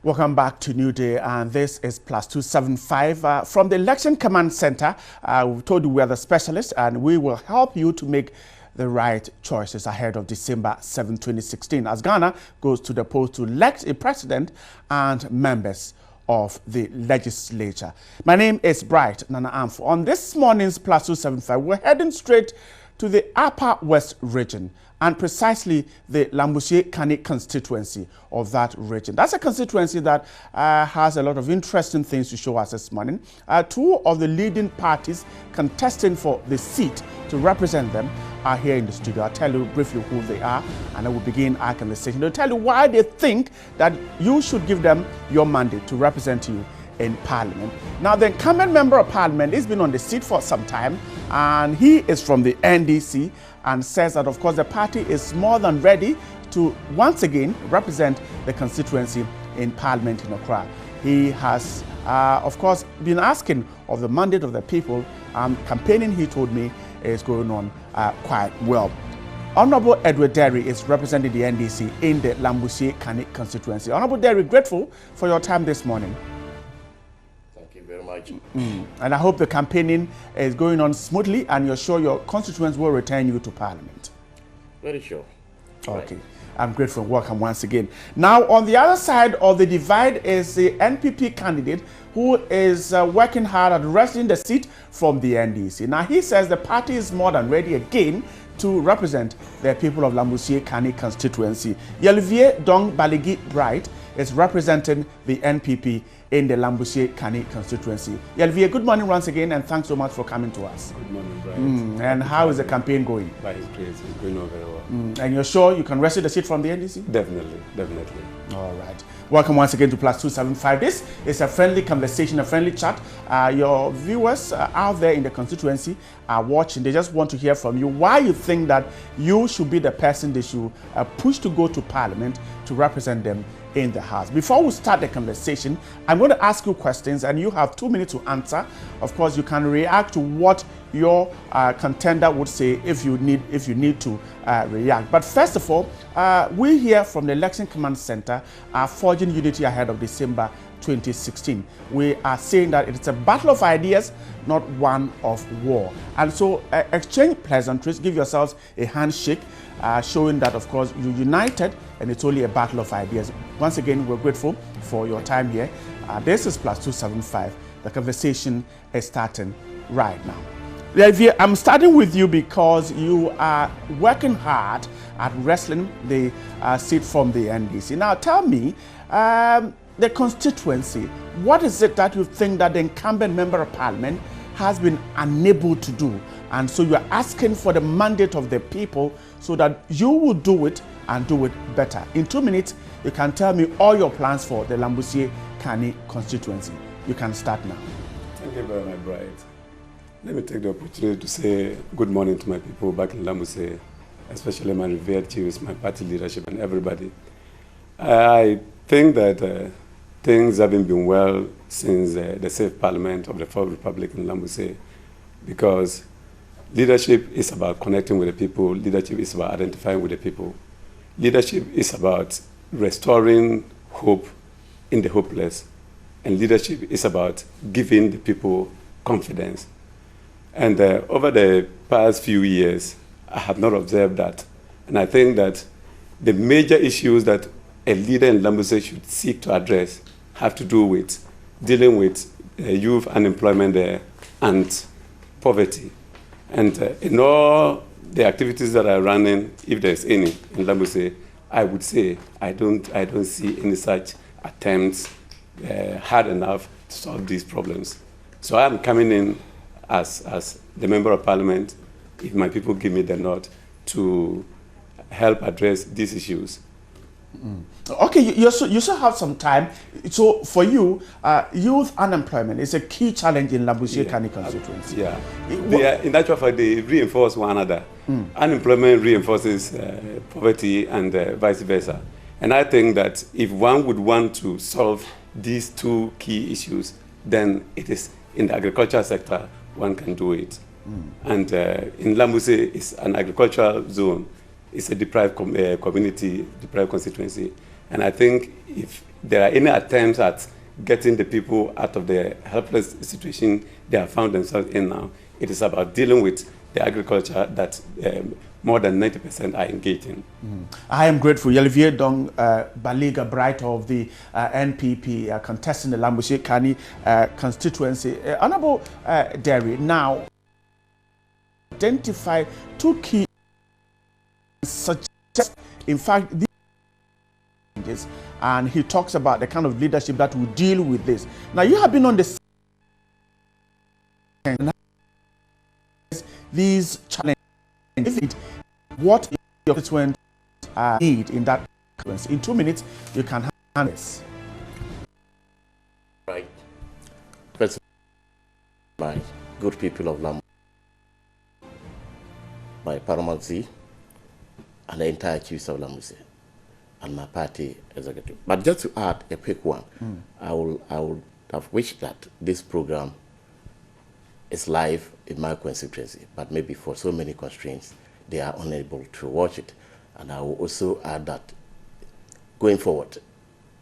Welcome back to New Day, and this is +275 from the Election Command Center. We've told you we are the specialists, and we will help you to make the right choices ahead of December 7, 2016, as Ghana goes to the polls to elect a president and members of the legislature. My name is Bright Nana Amfo. On this morning's +275, we're heading straight to the Upper West region, and precisely the Lambussie-karni constituency of that region. That's a constituency that has a lot of interesting things to show us this morning. Two of the leading parties contesting for the seat to represent them are here in the studio. I'll tell you briefly who they are, and I will begin our conversation. They'll tell you why they think that you should give them your mandate to represent you in Parliament. Now, the incumbent member of Parliament has been on the seat for some time, and he is from the NDC and says that, of course, the party is more than ready to once again represent the constituency in Parliament in Accra. He has, of course, been asking of the mandate of the people. Campaigning, he told me, is going on quite well. Honorable Edward Derry is representing the NDC in the Lambussie-karni constituency. Honorable Derry, grateful for your time this morning. Very much. And I hope the campaigning is going on smoothly, and you're sure your constituents will return you to Parliament. Very sure. Okay. Right. I'm grateful. Welcome once again. Now, on the other side of the divide is the NPP candidate who is working hard at wresting the seat from the NDC. Now, he says the party is more than ready again to represent the people of Lambussie-karni constituency. Yelvier Dong Baligi Bright is representing the NPP in the Lambussie-karni constituency. Yelvier, good morning once again, and thanks so much for coming to us. Good morning, Bright. And how is the campaign going? By His grace, it's going on very well. And you're sure you can wrestle the seat from the NDC? Definitely, definitely. All right. Welcome once again to +275. This is a friendly conversation, a friendly chat. Your viewers out there in the constituency are watching. They just want to hear from you why you think that you should be the person they should push to go to Parliament to represent them in the House. Before we start the conversation, I'm going to ask you questions, and you have 2 minutes to answer. Of course, you can react to what your contender would say if you need to react. But first of all, we here from the Election Command Center are forging unity ahead of December 2016. We are saying that it's a battle of ideas, not one of war. And so exchange pleasantries, give yourselves a handshake, showing that, of course, you're united and it's only a battle of ideas. Once again, we're grateful for your time here. This is +275. The conversation is starting right now. I'm starting with you because you are working hard at wrestling the seat from the NDC. Now, tell me, the constituency, what is it that you think that the incumbent member of Parliament has been unable to do? And so you're asking for the mandate of the people so that you will do it and do it better. In 2 minutes, you can tell me all your plans for the Lambussie-karni constituency. You can start now. Thank you very much, Bright. Let me take the opportunity to say good morning to my people back in Lambussie, especially my revered chiefs, my party leadership, and everybody. I think that things haven't been well since the safe Parliament of the Fourth Republic in Lambussie, because leadership is about connecting with the people. Leadership is about identifying with the people. Leadership is about restoring hope in the hopeless. And leadership is about giving the people confidence. And over the past few years, I have not observed that. And I think that the major issues that a leader in Lambussie should seek to address have to do with dealing with youth unemployment there and poverty. And in all the activities that are running, if there's any in Lambussie, I would say I don't see any such attempts hard enough to solve these problems. So I'm coming in as the Member of Parliament, if my people give me the nod, to help address these issues. Okay, you still have some time. So for you, youth unemployment is a key challenge in Lambussie-karni constituency. Yeah, in actual fact, they reinforce one another. Unemployment reinforces poverty and vice versa. And I think that if one would want to solve these two key issues, then it is in the agricultural sector one can do it. And in Lambussie, it's an agricultural zone. It's a deprived community, deprived constituency. And I think if there are any attempts at getting the people out of the helpless situation they have found themselves in now, it is about dealing with the agriculture that more than 90% are engaged in. I am grateful. Olivier Dong Baliga Bright of the NPP contesting the Lambussie-karni constituency. Honorable Derry, now identify two key suggest, in fact, these changes, and he talks about the kind of leadership that will deal with this. Now, you have been on the these challenges. What your constituents need in that constituency? In 2 minutes, you can handle this. Right. First, my good people of Lambussie, my paramountcy, and the entire chiefs of Lambussie, and my party executive. But just to add a quick one, I would have wished that this program is live in my constituency, but maybe for so many constraints, they are unable to watch it. And I will also add that going forward,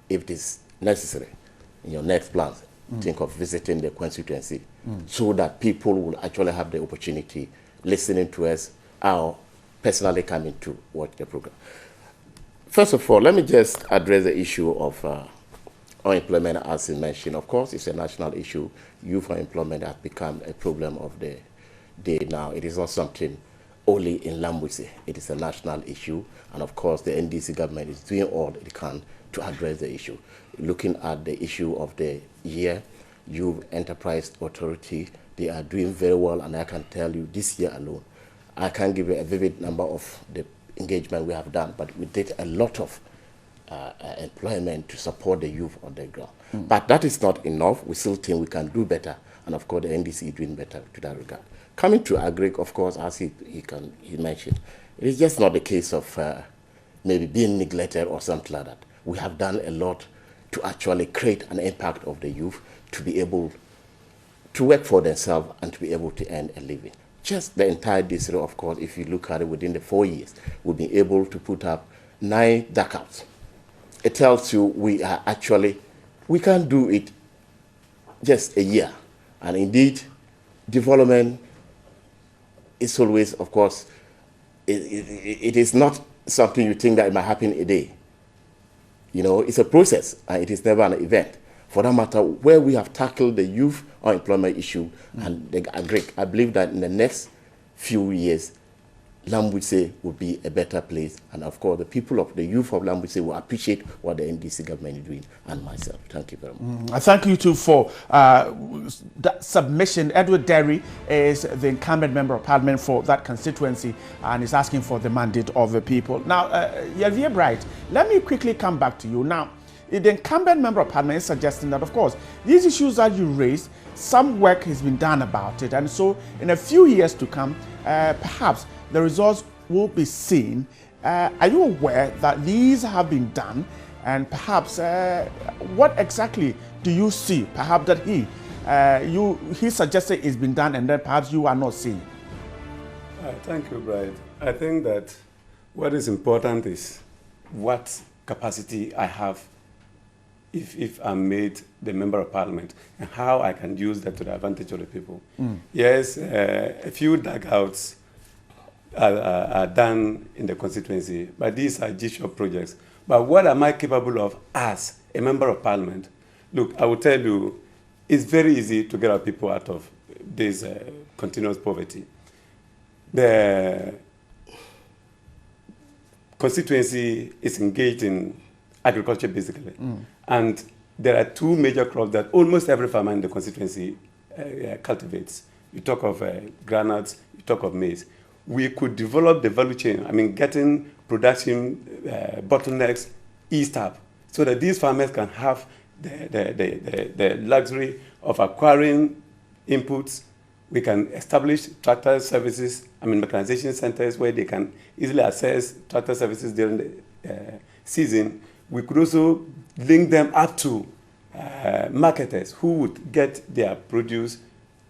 if it is necessary, in your next plans, think of visiting the constituency so that people will actually have the opportunity listening to us or personally coming to watch the program. First of all, let me just address the issue of unemployment, as you mentioned. Of course, it's a national issue. Youth unemployment has become a problem of the day now. It is not something only in Lambussie. It is a national issue. And of course, the NDC government is doing all it can to address the issue. Looking at the issue of the year, Youth Enterprise Authority, they are doing very well. And I can tell you this year alone, I can't give you a vivid number of the engagement we have done, but we did a lot of employment to support the youth on the ground. But that is not enough. We still think we can do better. And of course, the NDC is doing better to that regard. Coming to agric, of course, as he mentioned, it is just not the case of maybe being neglected or something like that. We have done a lot to actually create an impact of the youth to be able to work for themselves and to be able to earn a living. Just the entire district, of course, if you look at it within the 4 years, we've been able to put up 9 duckouts. It tells you we can do it just a year. And indeed, development is always, of course, it is not something you think that it might happen a day. You know, it's a process, and it is never an event. For that matter, where we have tackled the youth unemployment issue and the agric, I believe that in the next few years, Lambussie will be a better place. And of course, the people of the youth of Lambussie will appreciate what the NDC government is doing, and myself. Thank you very much. I thank you too for that submission. Edward Derry is the incumbent member of parliament for that constituency and is asking for the mandate of the people. Now, Olivier Bright, let me quickly come back to you. Now, the incumbent member of parliament is suggesting that, of course, these issues that you raised, some work has been done about it. And so in a few years to come, perhaps the results will be seen. Are you aware that these have been done? And perhaps what exactly do you see, perhaps that he suggested it's been done and then perhaps you are not seeing? Thank you, Brian. I think that what is important is what capacity I have if I'm made the member of parliament and how I can use that to the advantage of the people. Yes, a few dugouts are done in the constituency, but these are judicial projects. But what am I capable of as a member of parliament? Look, I will tell you, it's very easy to get our people out of this continuous poverty. The constituency is engaged in agriculture, basically. And there are 2 major crops that almost every farmer in the constituency cultivates. You talk of granules, you talk of maize. We could develop the value chain, I mean, getting production bottlenecks eased up so that these farmers can have the luxury of acquiring inputs. We can establish tractor services, I mean, mechanization centers where they can easily access tractor services during the season. We could also link them up to marketers who would get their produce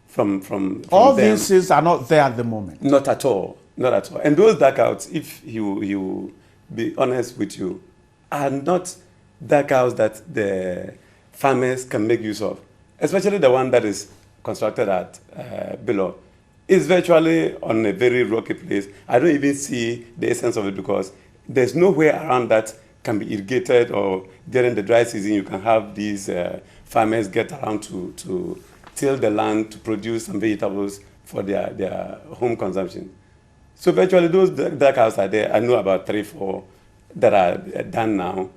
from all them. these things are not there at the moment. Not at all. Not at all. And those dugouts, if you be honest with you, are not duckouts that the farmers can make use of, especially the one that is constructed at below. It's virtually on a very rocky place. I don't even see the essence of it because there's nowhere around that can be irrigated, or during the dry season you can have these farmers get around to till the land to produce some vegetables for their home consumption. So virtually those duckouts are there. I know about 3-4 that are done now.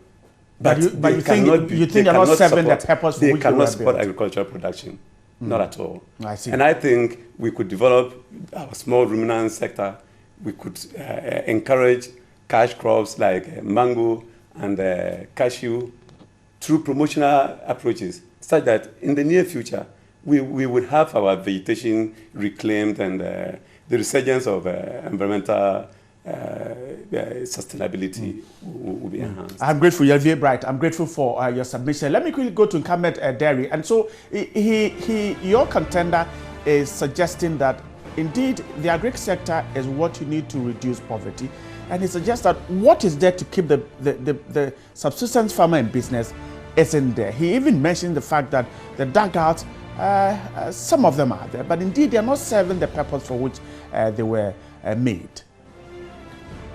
But you think they're not serving the purpose for which they cannot support agricultural production. Not at all. I see. And I think we could develop our small ruminant sector. We could encourage cash crops like mango and cashew through promotional approaches, such that in the near future, we would have our vegetation reclaimed and the resurgence of environmental sustainability will be enhanced. I'm grateful, you're very bright. I'm grateful for your submission. Let me quickly go to Governmental Dairy. And so your contender is suggesting that indeed the agric sector is what you need to reduce poverty. And he suggests that what is there to keep the subsistence farmer in business isn't there. He even mentioned the fact that the dugouts, some of them are there, but indeed they are not serving the purpose for which they were made.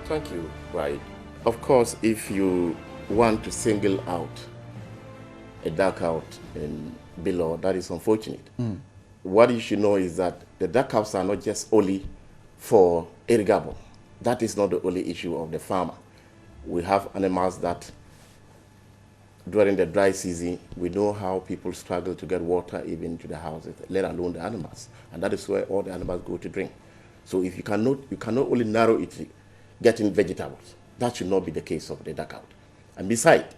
Thank you. Right. Of course, if you want to single out a dugout in below, that is unfortunate. What you should know is that the duckouts are not just only for irrigable. That is not the only issue of the farmer. We have animals that during the dry season, we know how people struggle to get water even to the houses, let alone the animals. And that is where all the animals go to drink. So if you cannot only narrow it to getting vegetables. That should not be the case of the dugout. And besides,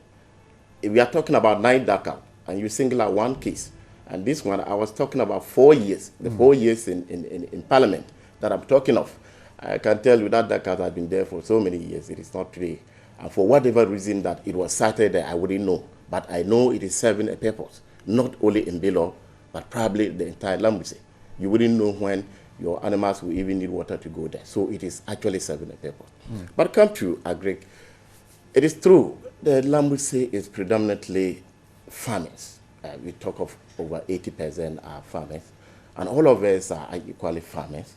if we are talking about 9 dugout and you single out one case, and this one I was talking about 4 years, the 4 years in Parliament that I'm talking of, I can tell you that dugout has been there for so many years. It is not today. And for whatever reason that it was started there, I wouldn't know. But I know it is serving a purpose, not only in Below, but probably the entire Lambussie. You wouldn't know when your animals will even need water to go there. So it is actually serving a purpose. But come to agric, it is true, the Lambussie is predominantly farmers. We talk of over 80% are farmers, and all of us are equally farmers.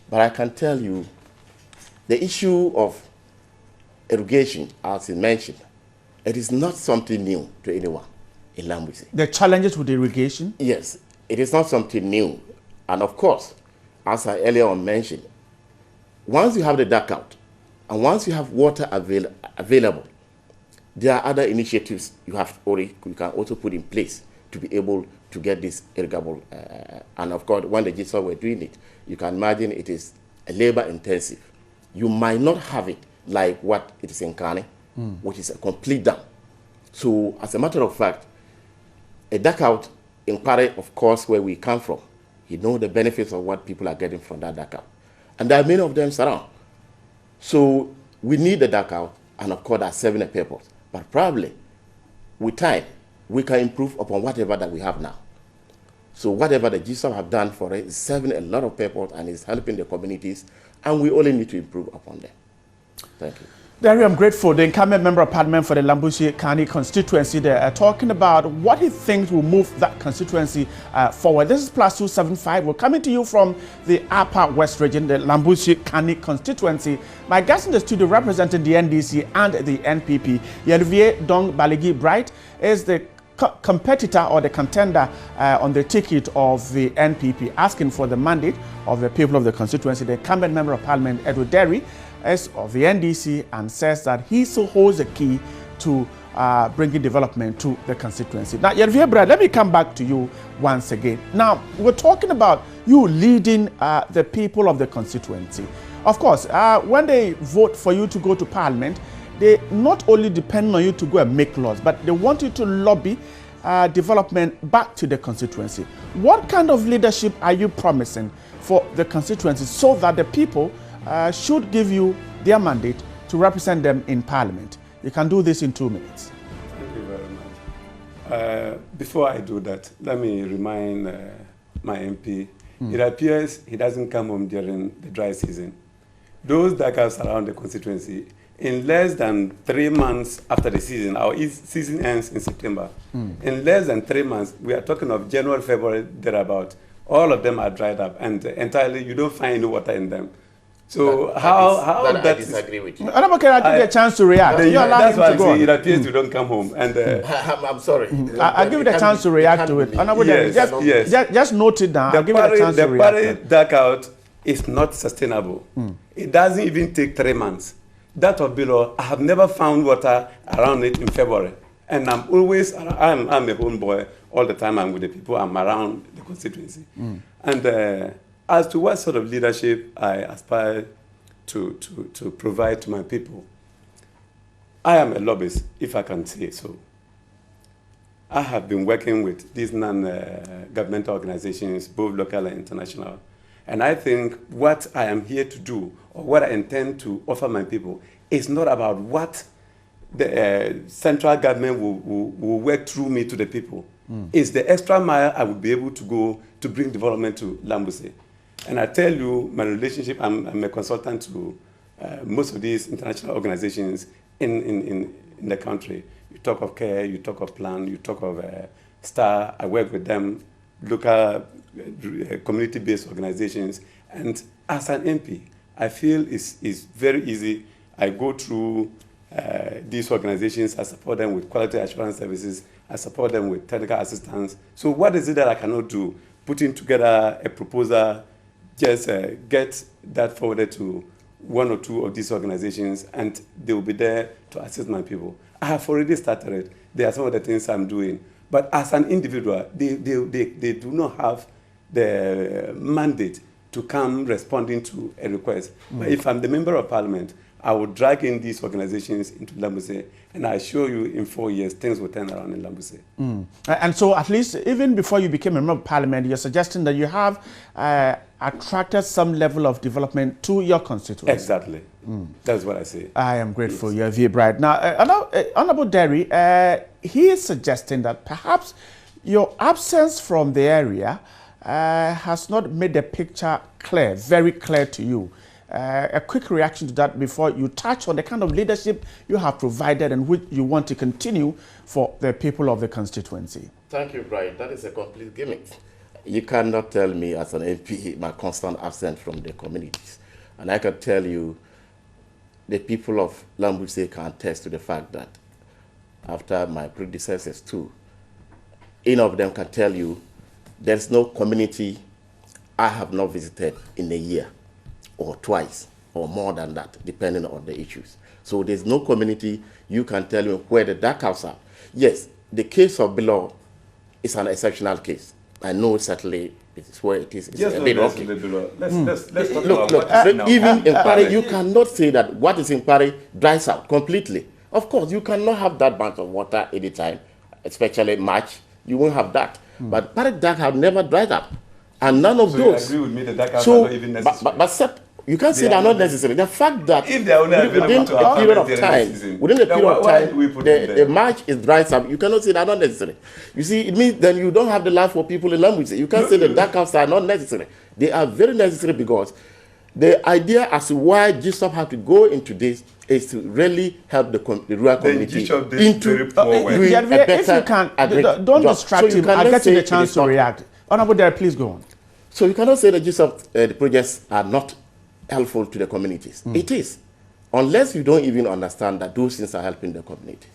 But I can tell you, the issue of irrigation, as you mentioned, it is not something new to anyone in Lambussie. The challenges with irrigation? Yes, it is not something new. And of course, as I earlier on mentioned, once you have the dugout and once you have water available, there are other initiatives you can also put in place to be able to get this irrigable. And of course, when the GSO were doing it, you can imagine it is labor intensive. You might not have it like what it is in Karni, which is a complete dam. So as a matter of fact, a dugout in Pare, of course, where we come from, you know the benefits of what people are getting from that dugout. And there are many of them around. So we need the dugout, and of course, that's serving a purpose. But probably, with time, we can improve upon whatever that we have now. So whatever the GSOP have done for it is serving a lot of purpose and is helping the communities, and we only need to improve upon them. Thank you. Derry, I'm grateful. The incumbent member of parliament for the Lambussie-karni constituency, they're talking about what he thinks will move that constituency forward. This is +275. We're coming to you from the Upper West region, the Lambussie-karni constituency. My guest in the studio representing the NDC and the NPP, Yervie Dong Baligi Bright, is the competitor or the contender on the ticket of the NPP, asking for the mandate of the people of the constituency. The incumbent member of parliament, Edward Derry, is of the NDC and says that he still holds the key to bringing development to the constituency. Now, Yervie Brad, let me come back to you once again. Now, we're talking about you leading the people of the constituency. Of course, when they vote for you to go to parliament, they not only depend on you to go and make laws, but they want you to lobby development back to the constituency. What kind of leadership are you promising for the constituency so that the people should give you their mandate to represent them in parliament? You can do this in 2 minutes. Thank you very much. Before I do that, let me remind my MP, it appears he doesn't come home during the dry season. Those that are around the constituency, in less than 3 months after the season, our season ends in September. In less than 3 months, we are talking of January, February, thereabout. All of them are dried up, and entirely you don't find any water in them. So I disagree with you. Honorable Karni, I give you a chance to react. That's why I'm saying it appears you don't come home. And I'm sorry. I'll give you the chance to react to it. Honorable, just note it down. I'll give you a chance to react. The party dugout is not sustainable. It doesn't even take 3 months. That of below, I have never found water around it in February. And I'm always, I'm a homeboy all the time. I'm with the people. I'm around the constituency. And as to what sort of leadership I aspire to provide to my people, I am a lobbyist, if I can say so. I have been working with these non-governmental organizations, both local and international. And I think what I am here to do, or what I intend to offer my people, is not about what the central government will work through me to the people. It's the extra mile I will be able to go to bring development to Lambussie. And I tell you, my relationship, I'm a consultant to most of these international organizations in the country. You talk of CARE, you talk of PLAN, you talk of STAR. I work with them, local community-based organizations. And as an MP, I feel it's very easy. I go through these organizations. I support them with quality assurance services. I support them with technical assistance. So what is it that I cannot do? Putting together a proposal, just get that forwarded to 1 or 2 of these organizations, and they will be there to assist my people. I have already started it. There are some of the things I'm doing. But as an individual, they do not have the mandate to come responding to a request. But if I'm the member of parliament, I will drag in these organizations into Lambussie, and I assure you in 4 years, things will turn around in Lambussie. And so at least, even before you became a member of parliament, you're suggesting that you have attracted some level of development to your constituency. Exactly. That's what I say. I am grateful. Yes. You're very bright. Now, Honorable Derry, he is suggesting that perhaps your absence from the area has not made the picture clear, very clear to you. A quick reaction to that before you touch on the kind of leadership you have provided and which you want to continue for the people of the constituency. Thank you, Brian. That is a complete gimmick. You cannot tell me as an MP my constant absence from the communities. And I can tell you the people of Lambussie can attest to the fact that after my predecessors too, any of them can tell you there's no community I have not visited in a year, or twice, or more than that, depending on the issues. So there's no community you can tell me where the dark house are. Yes, the case of below is an exceptional case. I know certainly it is where it is. It's a bit rocky. Let's talk look, even in Paris, you cannot say that what is in Paris dries out completely. Of course, you cannot have that bunch of water anytime, especially March. You won't have that. But Paris dark house never dried up. And none of those. You agree with me that dark house are not even necessary? But you can't say they are not necessary. The fact that if they are only within a period of time, the March is dried up, you cannot say they are not necessary. You see, it means then you don't have the life for people in Lambussie. You can't say the dark houses are not necessary. They are very necessary because the idea as to why GSOP have to go into this is to really help the rural community into doing a better if you can, don't distract him. I'll get you the chance to react. Honorable Derry, please go on. So you cannot say the GSOP the projects are not helpful to the communities. It is, unless you don't even understand that those things are helping the community.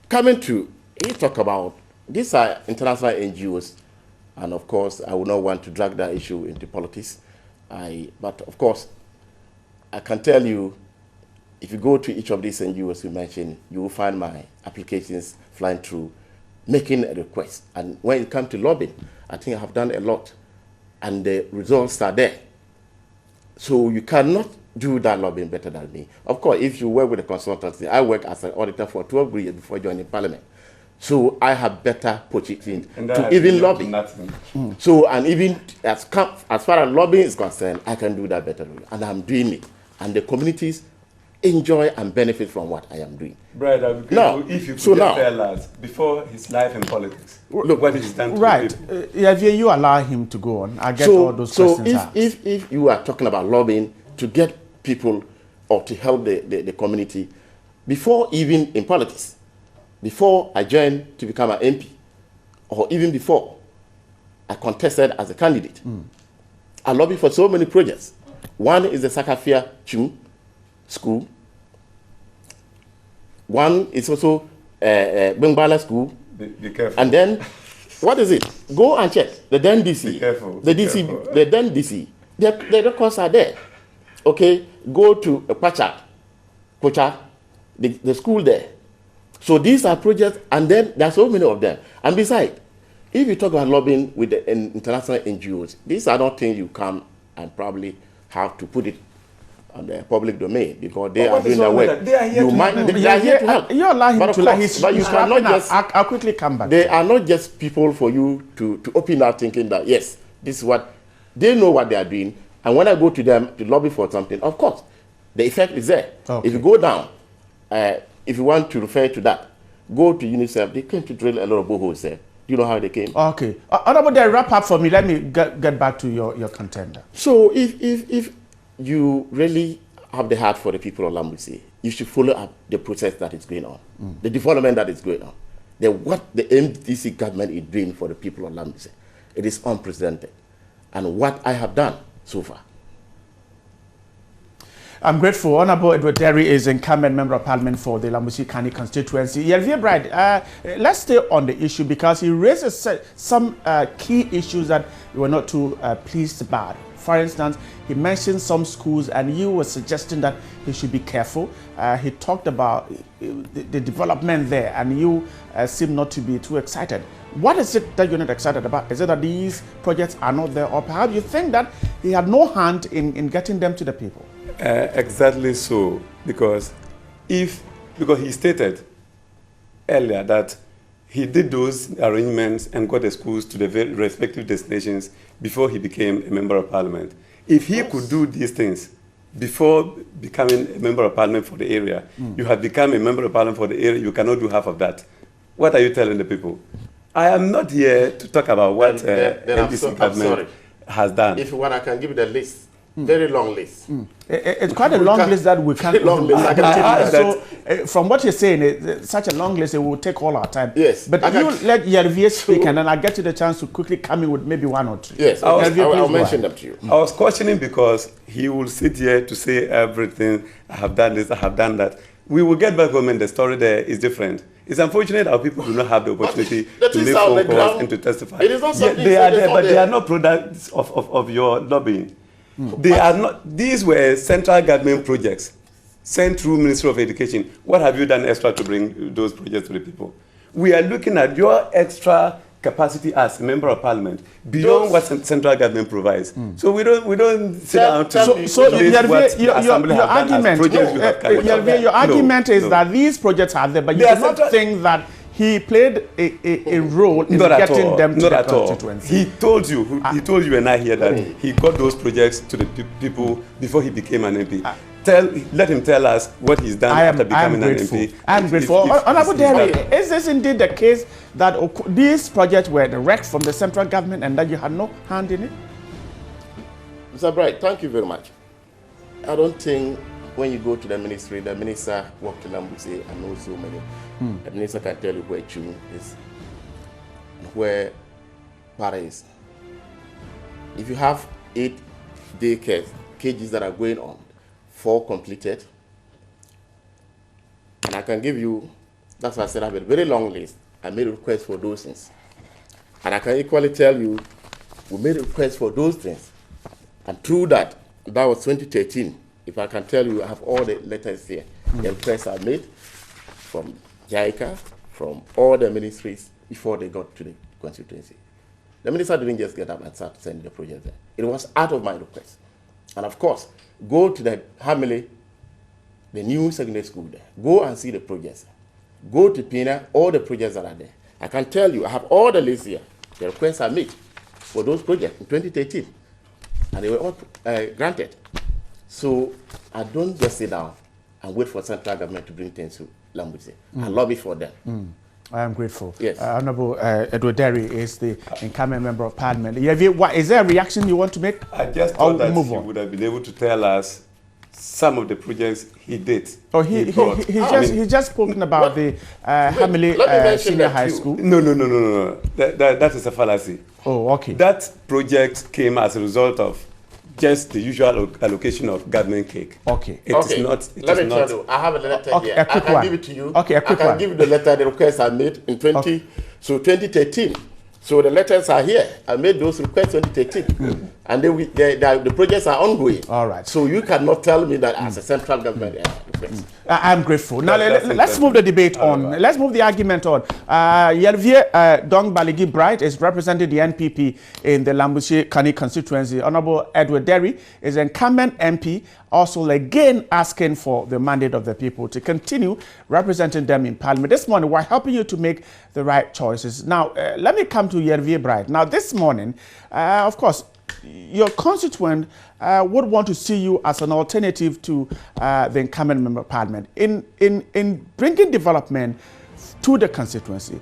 Coming to, you talk about, these are international NGOs, and of course, I would not want to drag that issue into politics. But of course, I can tell you, if you go to each of these NGOs you mentioned, you will find my applications flying through, making a request. And when it comes to lobbying, I think I have done a lot, and the results are there. So you cannot do that lobbying better than me. Of course, if you work with a consultancy, I work as an auditor for 12 years before joining parliament. So I have better positions to even lobby. So, and even as far as lobbying is concerned, I can do that better. And I'm doing it. And the communities enjoy and benefit from what I am doing. Brad, I would agree if you could get fair lads before his life in politics. Look what he's done to people. Yeah, you allow him to go on. I get all those questions. So if you are talking about lobbying to get people or to help the community before even in politics, before I joined to become an MP, or even before I contested as a candidate. I lobbied for so many projects. One is the Sakafia Chung School. One is also Bengbala School. Be careful. And then, what is it? Go and check. The then DC. Be careful. The DC. Careful. The then DC. The records are there. Okay, go to Pocha, the school there. So these are projects, and then there are so many of them. And besides, if you talk about lobbying with the international NGOs, these are not things you come and probably have to put it on the public domain because they are doing their work. They are here to help. You allow him to let his. But you cannot just. I'll quickly come back. They are not just people for you to open up thinking that yes, this is what they know what they are doing. And when I go to them to lobby for something, of course, the effect is there. Okay. If you go down, if you want to refer to that, go to UNICEF. They came to drill a lot of boreholes there. You know how they came. Okay. Honorable, then wrap up for me. Let me get back to your contender. So if you really have the heart for the people of Lambussie, you should follow up the process that is going on, the development that is going on, what the MDC government is doing for the people of Lambussie. It is unprecedented. And what I have done so far. I'm grateful. Honorable Edward Derry is incumbent member of parliament for the Lambussie-karni constituency. Yelvia Bride, let's stay on the issue because he raises some key issues that you were not too pleased about. For instance, he mentioned some schools and you were suggesting that he should be careful. He talked about the development there and you seem not to be too excited. What is it that you're not excited about? Is it that these projects are not there, or perhaps you think that he had no hand in getting them to the people? Exactly so, because he stated earlier that he did those arrangements and got the schools to the very respective destinations before he became a member of parliament. If he could do these things before becoming a member of parliament for the area, you have become a member of parliament for the area, you cannot do half of that. What are you telling the people? I am not here to talk about what MDC government has done. If you want, I can give you the list. Very long list. It's quite a long list that we can't. So, from what you're saying, it's such a long list, it will take all our time. Yes. But you let Yervie speak, and then I'll get you the chance to quickly come in with maybe one or two. Yes, I'll mention them to you. I was questioning because he will sit here to say everything. I have done this, I have done that. We will get back home, and the story there is different. It's unfortunate our people do not have the opportunity to make phone calls and to testify. It is not something they are there, but they are not products of your lobbying. They are not. These were central government projects sent through Ministry of Education. What have you done extra to bring those projects to the people? We are looking at your extra capacity as a member of parliament beyond what central government provides. So we don't sit down to your argument is that these projects are there, but you do not think that he played a role in getting them to the constituency. He told you and I here that he got those projects to the people before he became an MP. Let him tell us what he's done after becoming an MP. I'm grateful. Honorable Derry, is this indeed the case that these projects were direct from the central government and that you had no hand in it? Mr. Bright, thank you very much. I don't think when you go to the ministry, the minister worked in Lambussie and knows so many. The minister can tell you where Chung is, where Para is. If you have 8 daycare cages that are going on, 4 completed, and I can give you, that's why I said I have a very long list. I made requests for those things. And I can equally tell you, we made requests for those things. And through that was 2013. If I can tell you, I have all the letters here. The requests are made from JICA, from all the ministries before they got to the constituency. The minister didn't just get up and start sending the project there. It was out of my request. And of course, go to the Hamile, the new secondary school there. Go and see the projects. Go to Pina, all the projects that are there. I can tell you, I have all the lists here. The requests are made for those projects in 2013. And they were all granted. So I don't just sit down and wait for central government to bring things to Lambussie. I lobby for them. I am grateful. Yes. Honorable Edward Derry is the incumbent member of parliament. Is there a reaction you want to make? I just thought that you would have been able to tell us some of the projects he did. Oh, he just spoken about the Hamley Senior High School. No. That is a fallacy. Oh, okay. That project came as a result of just the usual allocation of government cake. Okay. It is not. Let me tell you. I have a letter here. I can give it to you. Okay, a quick I can give you the letter. The requests I made in 2013. So the letters are here. I made those requests in 2013, and the projects are ongoing. All right. So you cannot tell me that as a central government request. I'm grateful. Now let's move the debate on. Right. Let's move the argument on. Yelvier Dong Baligi Bright is representing the NPP in the Lambussie-karni constituency. Honorable Edward Derry is incumbent MP, also again asking for the mandate of the people to continue representing them in Parliament. This morning, we're helping you to make the right choices. Now, let me come to Yelvier Bright. Now, this morning, of course, your constituent would want to see you as an alternative to the incumbent member of Parliament in bringing development to the constituency.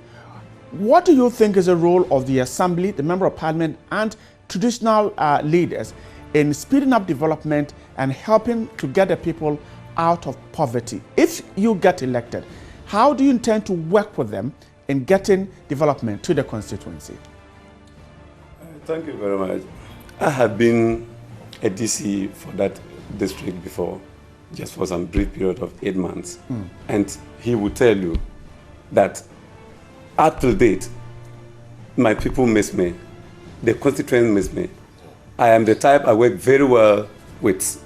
What do you think is the role of the Assembly, the member of Parliament, and traditional leaders in speeding up development and helping to get the people out of poverty? If you get elected, how do you intend to work with them in getting development to the constituency? Thank you very much. I have been a DC for that district before, just for some brief period of 8 months. And he will tell you that up to date, my people miss me, the constituents miss me. I am the type, I work very well with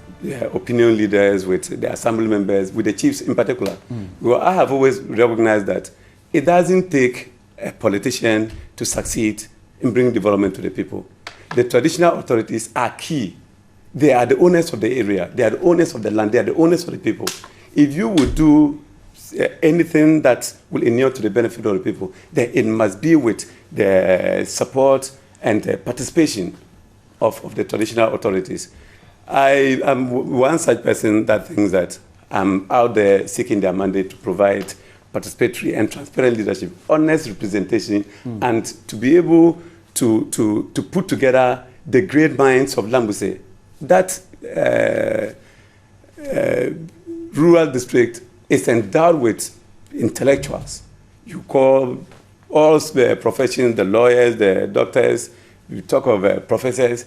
opinion leaders, with the assembly members, with the chiefs in particular. Well, I have always recognized that it doesn't take a politician to succeed in bringing development to the people. The traditional authorities are key. They are the owners of the area. They are the owners of the land. They are the owners of the people. If you would do anything that will inure to the benefit of the people, then it must be with the support and the participation of the traditional authorities. I am one such person that thinks that I'm out there seeking their mandate to provide participatory and transparent leadership, honest representation, and to be able to put together the great minds of Lambussie. That rural district is endowed with intellectuals. You call all the professions, the lawyers, the doctors, you talk of professors.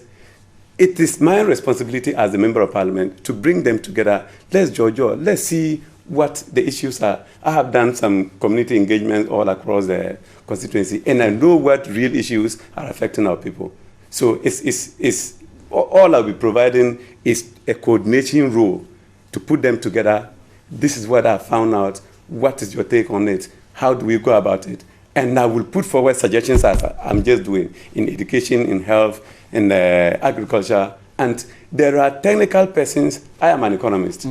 It is my responsibility as a member of Parliament to bring them together. Let's let's see what the issues are. I have done some community engagement all across the constituency, and I know what real issues are affecting our people. So it's all I'll be providing is a coordination role to put them together. This is what I found out. What is your take on it? How do we go about it? And I will put forward suggestions as I'm just doing in education, in health, in agriculture. And there are technical persons. I am an economist.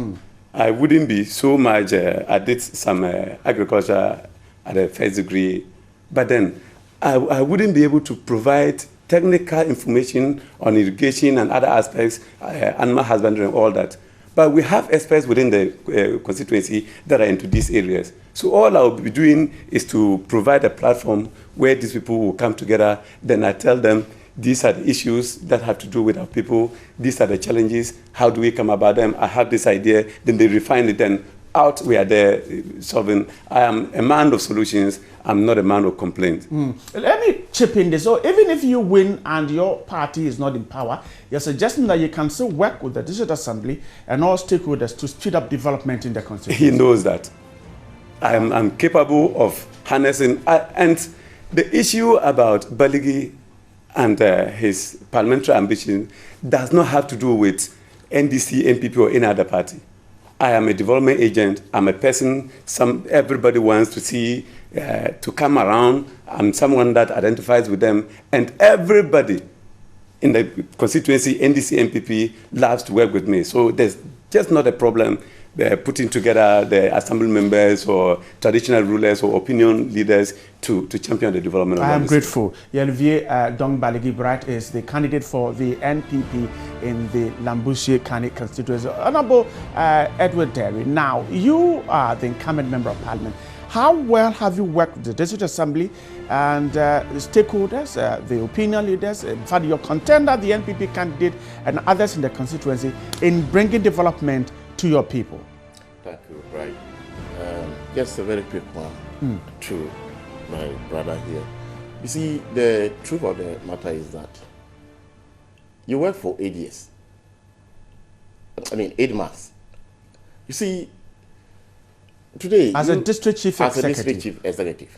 I wouldn't be so much, I did some agriculture at a first degree, but then I wouldn't be able to provide technical information on irrigation and other aspects, animal husbandry and all that. But we have experts within the constituency that are into these areas. So all I'll be doing is to provide a platform where these people will come together. Then I tell them, these are the issues that have to do with our people. These are the challenges. How do we come about them? I have this idea. Then they refine it. Then out we are there solving. I am a man of solutions. I'm not a man of complaints. Let me chip in this. So even if you win and your party is not in power, you're suggesting that you can still work with the district assembly and all stakeholders to speed up development in the constituency. He knows that. I'm capable of harnessing. And the issue about Baligi and his parliamentary ambition does not have to do with NDC, NPP, or any other party. I am a development agent. I'm a person everybody wants to see, to come around. I'm someone that identifies with them. And everybody in the constituency, NDC, NPP, loves to work with me. So there's just not a problem putting together the assembly members or traditional rulers or opinion leaders to champion the development of I am grateful. Yelvier Dong Baligi Bright is the candidate for the NPP in the Lambussie-karni constituency. Honorable Edward Derry, now you are the incumbent member of Parliament. How well have you worked with the district assembly and the stakeholders, the opinion leaders, in fact your contender, the NPP candidate, and others in the constituency in bringing development to your people? Thank you, right. Just a very quick one to my brother here. You see, the truth of the matter is that you work for 8 years. 8 months. You see, today, as a district chief executive,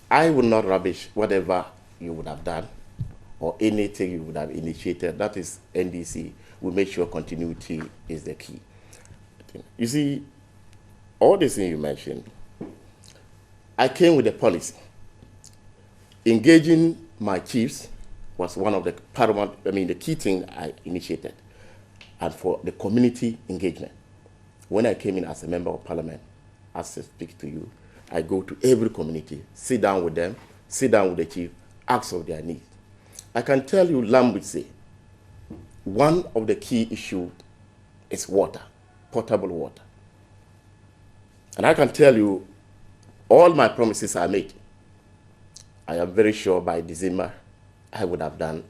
I will not rubbish whatever you would have done or anything you would have initiated. That is NDC. We make sure continuity is the key. You see, all the things you mentioned, I came with a policy. Engaging my chiefs was one of the paramount, the key thing I initiated. And for the community engagement. When I came in as a member of parliament, as I speak to you, I go to every community, sit down with them, sit down with the chief, ask of their needs. I can tell you, Lambussie, one of the key issues is water, potable water. And I can tell you, all my promises are made. I am very sure by December, I would have done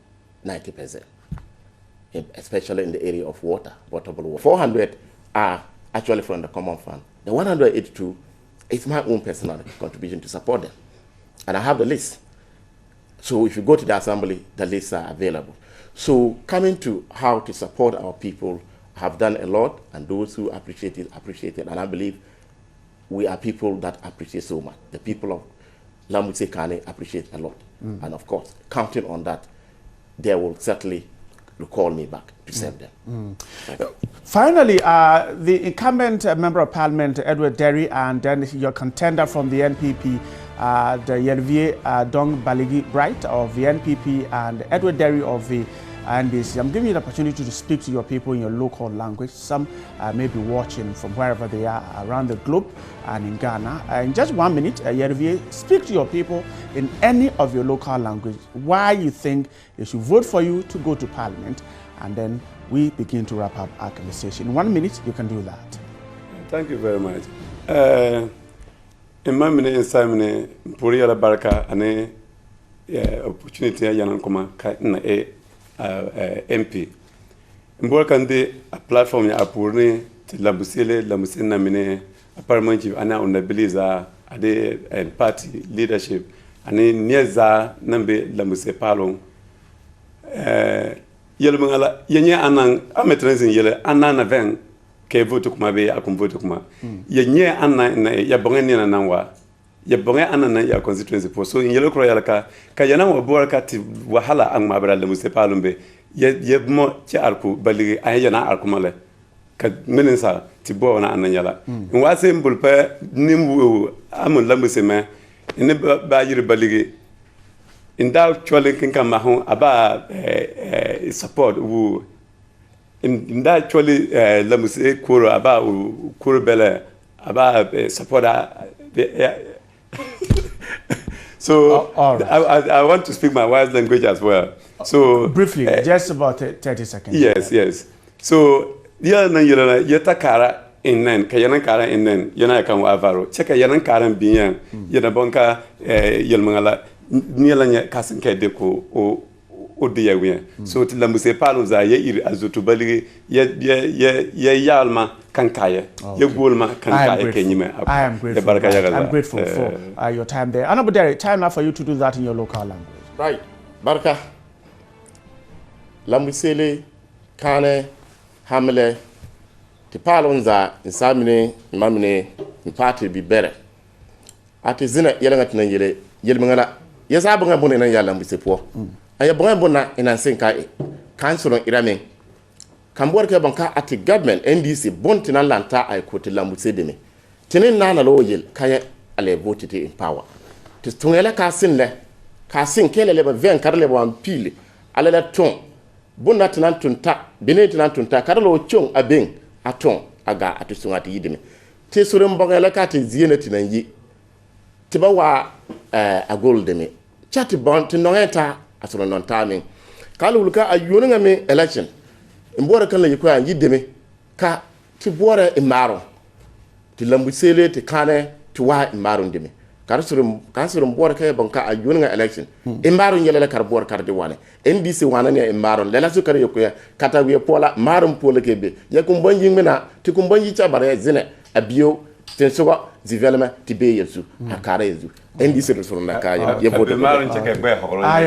90%, especially in the area of water, potable water. 400 are actually from the common fund. The 182 is my own personal contribution to support them. And I have the list. So if you go to the assembly, the lists are available. So coming to how to support our people, have done a lot, and those who appreciate it, and I believe we are people that appreciate so much. The people of Lambussie-karni appreciate a lot. And of course, counting on that, they will certainly call me back to serve them. Finally, the incumbent member of parliament, Edward Derry, and then your contender from the NPP, the Yervie Dong Baligi Bright of the NPP, and Edward Derry of the NDC. I'm giving you the opportunity to speak to your people in your local language. Some may be watching from wherever they are around the globe and in Ghana. In just 1 minute, Yervie, speak to your people in any of your local language why you think they should vote for you to go to parliament, and then we begin to wrap up our conversation. In 1 minute, you can do that. Thank you very much. In my minute, in Simon, Puriya Baraka, and opportunity, Yanankoma, MP. Mbokande a platform ya apurne ti Lambussie na mine a parliamentary ana unabiliza ade party leadership ani nieza nambe Lambussie palon yele mangala yenye anan ametransin yele anana ven ke vote kuma be akum vote kuma yenye anan ya bongeni na nanwa ya bonga anana ya constituency po so yele kro yala ka yana wa borka ti wahala ang mabra Lambussie palombe ye mo ci arku baligi ay yana arku male ka menen sa ti bo na ananyala wa se mbul pa nimbu amul Lambussie me ne ba yiri baligi inda chole kin kan ma hon aba support wu inda chole Lambussie kuro aba kuro bele aba support so right. I want to speak my wife's language as well. So briefly, just about 30 seconds. Yes. So yeta kara innen kayana kara innen yana kan wa avaro cheka yana kara biyan yana bonka yelmangala nielanya kasin kede ko o de yawiya so ti Lambussie palo za ye iri azutu baligi ye yalma kankaya ye golma kankaya kenyime I am grateful. I'm grateful for your time there. Honorable Derry, time now for you to do that in your local language. Right. Barka. Lambussie-karni hamle ti palonza insamine mamine party bi bere ati zina yelanga tinan yelmangala yesa banga bonna nan ya Lambussie po aya banga bonna ina senka kansulon iramen kambor ke banka ati government NDC bontina lanta ay ko ti Lambussie deme tinin nana lo yel kaya ale vote in power ti tungela ka sin kele le ba 20 karle ba pile ale la ton bonna tinan tunta bene tinan tunta karlo chong abeng aton aga atusunga ti yideme ti surum bangala ka ti ziene tinan yi ti ba wa agol deme chati bon ti nongeta asoro non tamin kalu luka ayonu ngame election mbora kan la yiko an yideme ka ti bora imaro ti Lambussie ti kane ti wa imaro ndeme Karsurum board ke banka a yuninga election. Imbaro nyele kar board kar wane. NDC wana ne imbaro lela su kare yokuya kata wiye pola marum pola kebe. Ya kumbonji ngmena ti kumbonji chabare zine abio tensoga development ti be yesu akare yesu. NDC resurunda kaya ye vote. I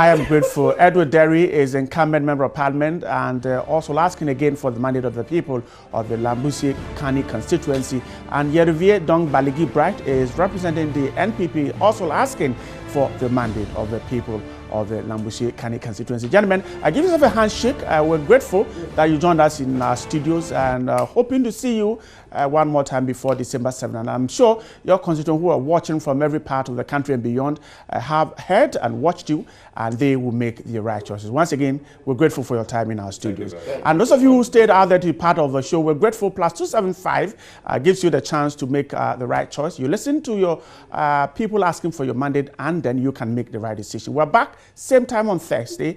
am grateful. Edward Derry is incumbent member of parliament and also asking again for the mandate of the people of the Lambussie-karni constituency. And Yeruvie Dong Baligi Bright is representing the NPP, also asking for the mandate of the people of the Lambussie-karni constituency. Gentlemen, I give yourself a handshake. We're grateful that you joined us in our studios and hoping to see you one more time before December 7th. And I'm sure your constituents who are watching from every part of the country and beyond have heard and watched you, and they will make the right choices. Once again, we're grateful for your time in our studios. And those of you who stayed out there to be part of the show, we're grateful. +275 gives you the chance to make the right choice. You listen to your people asking for your mandate, and then you can make the right decision. We're back same time on Thursday.